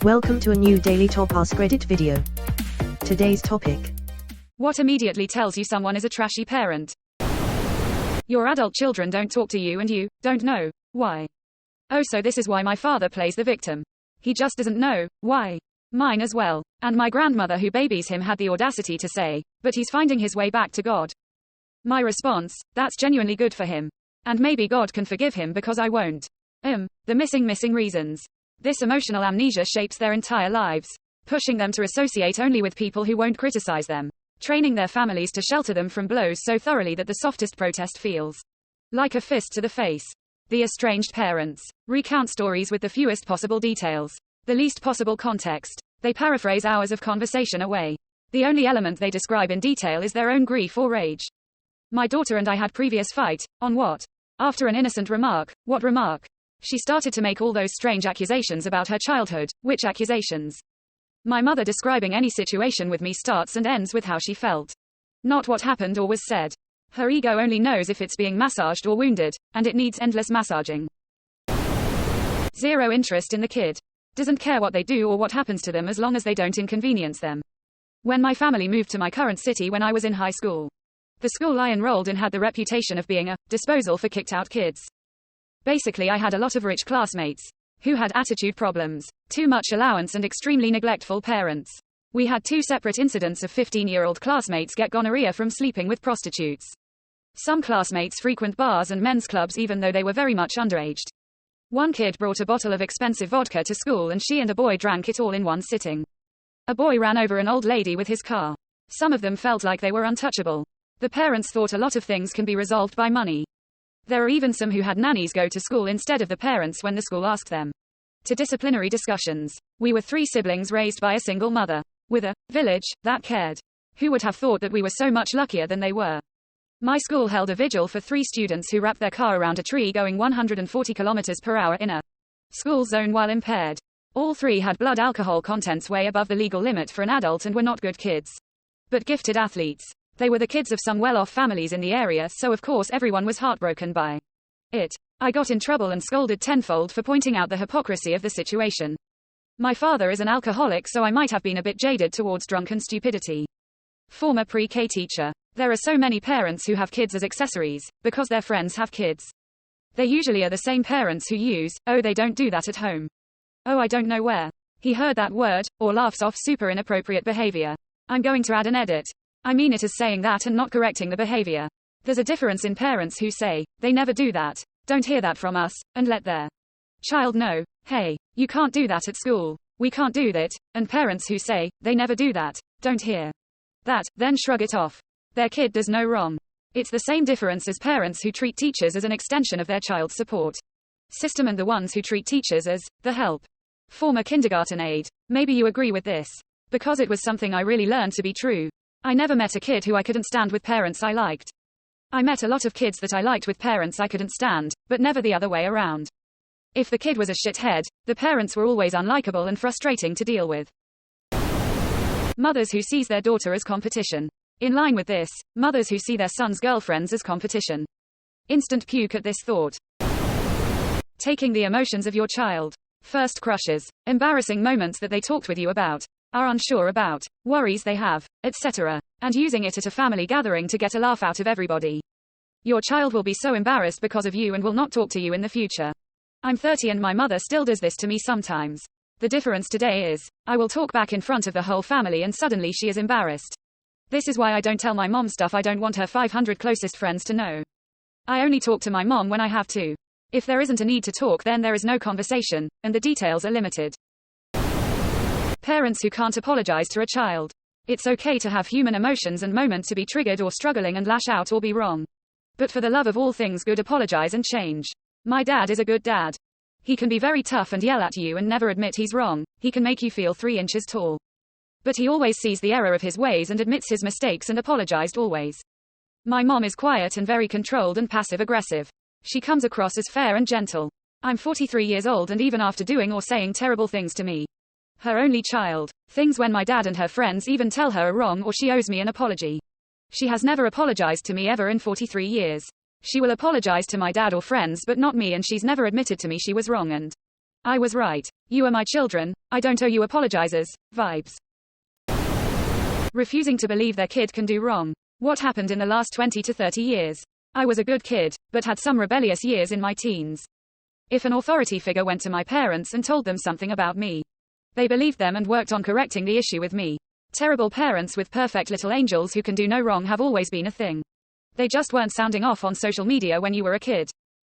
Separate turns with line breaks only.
Welcome to a new daily top AskReddit video. Today's topic.
What immediately tells you someone is a trashy parent? Your adult children don't talk to you and you don't know why. Oh, so this is why my father plays the victim. He just doesn't know why. Mine as well. And my grandmother who babies him had the audacity to say, but he's finding his way back to God. My response, that's genuinely good for him. And maybe God can forgive him because I won't. The missing reasons. This emotional amnesia shapes their entire lives, pushing them to associate only with people who won't criticize them, training their families to shelter them from blows so thoroughly that the softest protest feels like a fist to the face. The estranged parents recount stories with the fewest possible details, the least possible context. They paraphrase hours of conversation away. The only element they describe in detail is their own grief or rage. My daughter and I had previous fight. On what? After an innocent remark. What remark? She started to make all those strange accusations about her childhood. Which accusations? My mother describing any situation with me starts and ends with how she felt. Not what happened or was said. Her ego only knows if it's being massaged or wounded, and it needs endless massaging. Zero interest in the kid. Doesn't care what they do or what happens to them as long as they don't inconvenience them. When my family moved to my current city when I was in high school, the school I enrolled in had the reputation of being a disposal for kicked out kids. Basically, I had a lot of rich classmates who had attitude problems, too much allowance and extremely neglectful parents. We had two separate incidents of 15-year-old classmates get gonorrhea from sleeping with prostitutes. Some classmates frequent bars and men's clubs even though they were very much underaged. One kid brought a bottle of expensive vodka to school and she and a boy drank it all in one sitting. A boy ran over an old lady with his car. Some of them felt like they were untouchable. The parents thought a lot of things can be resolved by money. There are even some who had nannies go to school instead of the parents when the school asked them. To disciplinary discussions. We were 3 siblings raised by a single mother, with a village that cared. Who would have thought that we were so much luckier than they were? My school held a vigil for 3 students who wrapped their car around a tree going 140 kilometers per hour in a school zone while impaired. All 3 had blood alcohol contents way above the legal limit for an adult and were not good kids, but gifted athletes. They were the kids of some well-off families in the area, so of course everyone was heartbroken by it. I got in trouble and scolded tenfold for pointing out the hypocrisy of the situation. My father is an alcoholic, so I might have been a bit jaded towards drunken stupidity. Former pre-K teacher. There are so many parents who have kids as accessories, because their friends have kids. They usually are the same parents who use, oh, they don't do that at home. Oh, I don't know where he heard that word, or laughs off super inappropriate behavior. I'm going to add an edit. I mean it as saying that and not correcting the behavior. There's a difference in parents who say, they never do that, don't hear that from us, and let their child know, hey, you can't do that at school, we can't do that, and parents who say, they never do that, don't hear that, then shrug it off. Their kid does no wrong. It's the same difference as parents who treat teachers as an extension of their child's support system and the ones who treat teachers as the help. Former kindergarten aide. Maybe you agree with this. Because it was something I really learned to be true. I never met a kid who I couldn't stand with parents I liked. I met a lot of kids that I liked with parents I couldn't stand, but never the other way around. If the kid was a shithead, the parents were always unlikable and frustrating to deal with. Mothers who sees their daughter as competition. In line with this, mothers who see their son's girlfriends as competition. Instant puke at this thought. Taking the emotions of your child. First crushes. Embarrassing moments that they talked with you about. Are unsure about, worries they have, etc., and using it at a family gathering to get a laugh out of everybody. Your child will be so embarrassed because of you and will not talk to you in the future. I'm 30 and my mother still does this to me sometimes. The difference today is, I will talk back in front of the whole family and suddenly she is embarrassed. This is why I don't tell my mom stuff I don't want her 500 closest friends to know. I only talk to my mom when I have to. If there isn't a need to talk, then there is no conversation, and the details are limited. Parents who can't apologize to a child. It's okay to have human emotions and moments to be triggered or struggling and lash out or be wrong. But for the love of all things good, apologize and change. My dad is a good dad. He can be very tough and yell at you and never admit he's wrong. He can make you feel 3 inches tall. But he always sees the error of his ways and admits his mistakes and apologized always. My mom is quiet and very controlled and passive aggressive. She comes across as fair and gentle. I'm 43 years old and even after doing or saying terrible things to me, her only child, things when my dad and her friends even tell her are wrong or she owes me an apology. She has never apologized to me ever in 43 years. She will apologize to my dad or friends but not me, and she's never admitted to me she was wrong, and I was right. You are my children, I don't owe you apologizes, vibes. Refusing to believe their kid can do wrong. What happened in the last 20 to 30 years? I was a good kid, but had some rebellious years in my teens. If an authority figure went to my parents and told them something about me, they believed them and worked on correcting the issue with me. Terrible parents with perfect little angels who can do no wrong have always been a thing. They just weren't sounding off on social media when you were a kid.